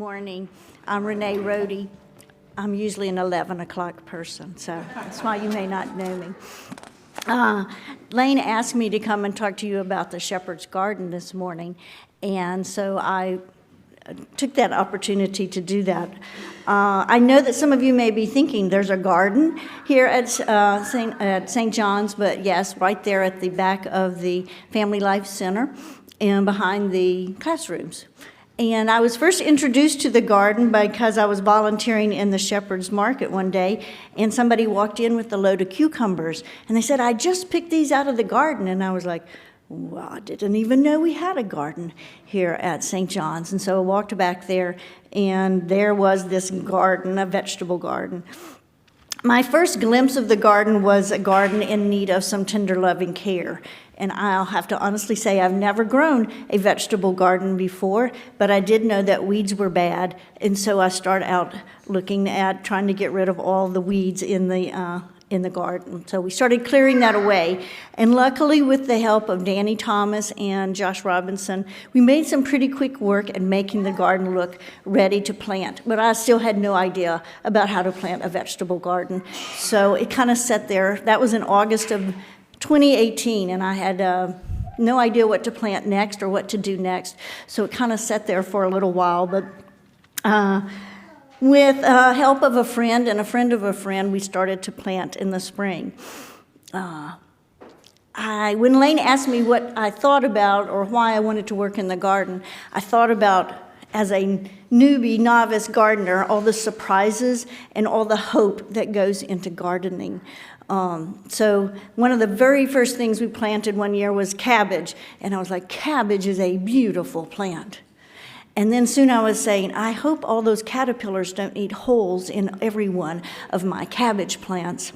morning. I'm Renee Rodi. I'm usually an 11 o'clock person, so that's why you may not know me. Lane asked me to come and talk to you about the Shepherd's Garden this morning, and so I took that opportunity to do that. I know that some of you may be thinking there's a garden here at St. John's, but yes, right there at the back of the Family Life Center and behind the classrooms. And I was first introduced to the garden because I was volunteering in the Shepherd's Market one day, and somebody walked in with a load of cucumbers, and they said, "I just picked these out of the garden." And I was like, well, I didn't even know we had a garden here at St. John's. And so I walked back there, and there was this garden, a vegetable garden. My first glimpse of the garden was a garden in need of some tender loving care. And I'll have to honestly say I've never grown a vegetable garden before, but I did know that weeds were bad. And so I started out looking at trying to get rid of all the weeds in the garden. So we started clearing that away. And luckily, with the help of Danny Thomas and Josh Robinson, we made some pretty quick work at making the garden look ready to plant. But I still had no idea about how to plant a vegetable garden. So it kind of sat there. That was in August of 2018, and I had no idea what to plant next or what to do next. So it kind of sat there for a little while. But with help of a friend and a friend of a friend, we started to plant in the spring. When Lane asked me what I thought about or why I wanted to work in the garden, I thought about, as a newbie, novice gardener, all the surprises and all the hope that goes into gardening. So one of the very first things we planted one year was cabbage, and I was like, cabbage is a beautiful plant. And then soon I was saying, I hope all those caterpillars don't eat holes in every one of my cabbage plants.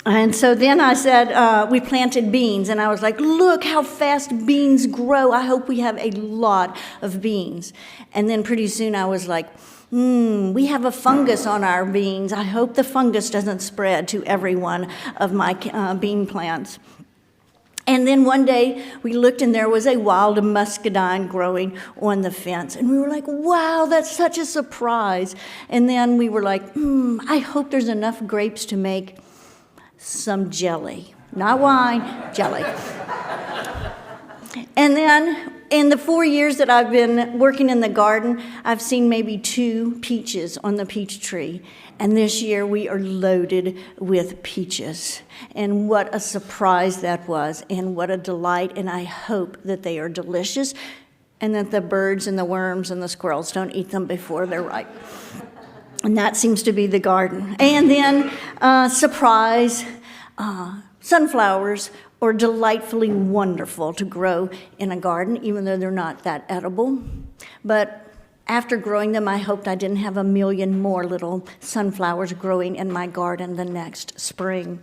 And so then I said, we planted beans, and I was like, look how fast beans grow. I hope we have a lot of beans. And then pretty soon I was like, we have a fungus on our beans. I hope the fungus doesn't spread to every one of my bean plants. And then one day we looked, and there was a wild muscadine growing on the fence. And we were like, wow, that's such a surprise. And then we were like, I hope there's enough grapes to make some jelly. Not wine, jelly. And then in the 4 years that I've been working in the garden, I've seen maybe 2 peaches on the peach tree. And this year we are loaded with peaches. And what a surprise that was, and what a delight. And I hope that they are delicious and that the birds and the worms and the squirrels don't eat them before they're ripe. And that seems to be the garden. And then, surprise, sunflowers are delightfully wonderful to grow in a garden, even though they're not that edible. But after growing them, I hoped I didn't have a million more little sunflowers growing in my garden the next spring.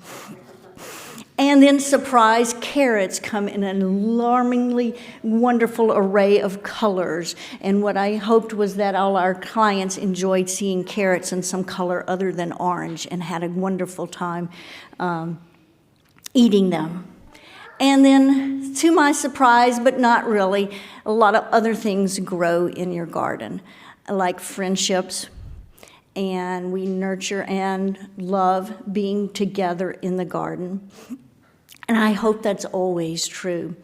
And then, surprise, carrots come in an alarmingly wonderful array of colors. And what I hoped was that all our clients enjoyed seeing carrots in some color other than orange and had a wonderful time eating them. And then, to my surprise, but not really, a lot of other things grow in your garden, like friendships. And we nurture and love being together in the garden. And I hope that's always true.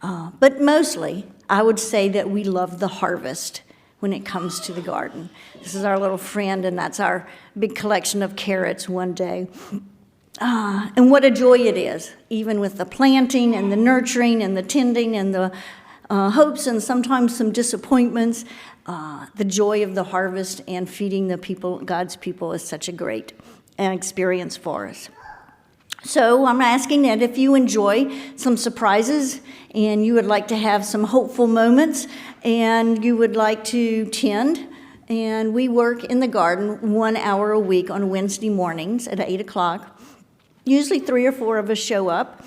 But mostly, I would say that we love the harvest when it comes to the garden. This is our little friend, and that's our big collection of carrots one day. And what a joy it is, even with the planting and the nurturing and the tending and the hopes and sometimes some disappointments. The joy of the harvest and feeding the people, God's people, is such a great experience for us. So I'm asking that if you enjoy some surprises and you would like to have some hopeful moments and you would like to tend, and we work in the garden 1 hour a week on Wednesday mornings at 8 o'clock. Usually 3 or 4 of us show up.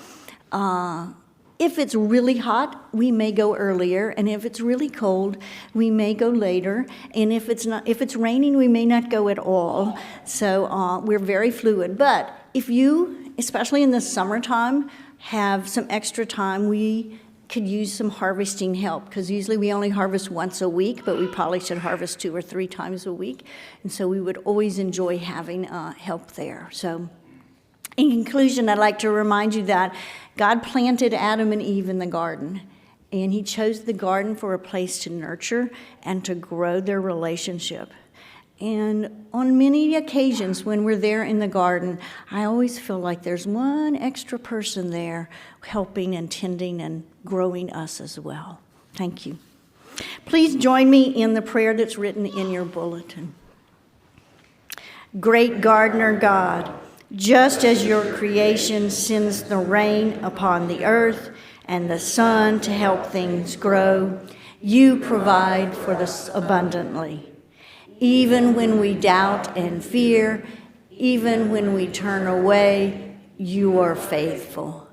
If it's really hot, we may go earlier, and if it's really cold, we may go later. And if it's raining, we may not go at all. So we're very fluid. But if you, especially in the summertime, have some extra time, we could use some harvesting help, because usually we only harvest once a week, but we probably should harvest 2 or 3 times a week. And so we would always enjoy having help there. So in conclusion, I'd like to remind you that God planted Adam and Eve in the garden, and he chose the garden for a place to nurture and to grow their relationship. And on many occasions when we're there in the garden, I always feel like there's one extra person there helping and tending and growing us as well. Thank you. Please join me in the prayer that's written in your bulletin. Great gardener God, just as your creation sends the rain upon the earth and the sun to help things grow, you provide for us abundantly. Even when we doubt and fear, even when we turn away, you are faithful.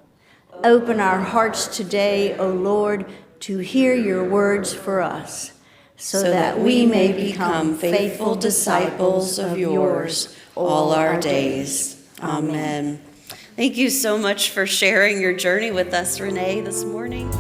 Open our hearts today, O Lord, to hear your words for us, so that we may become faithful disciples of yours all our days. Amen. Thank you so much for sharing your journey with us, Renee, this morning.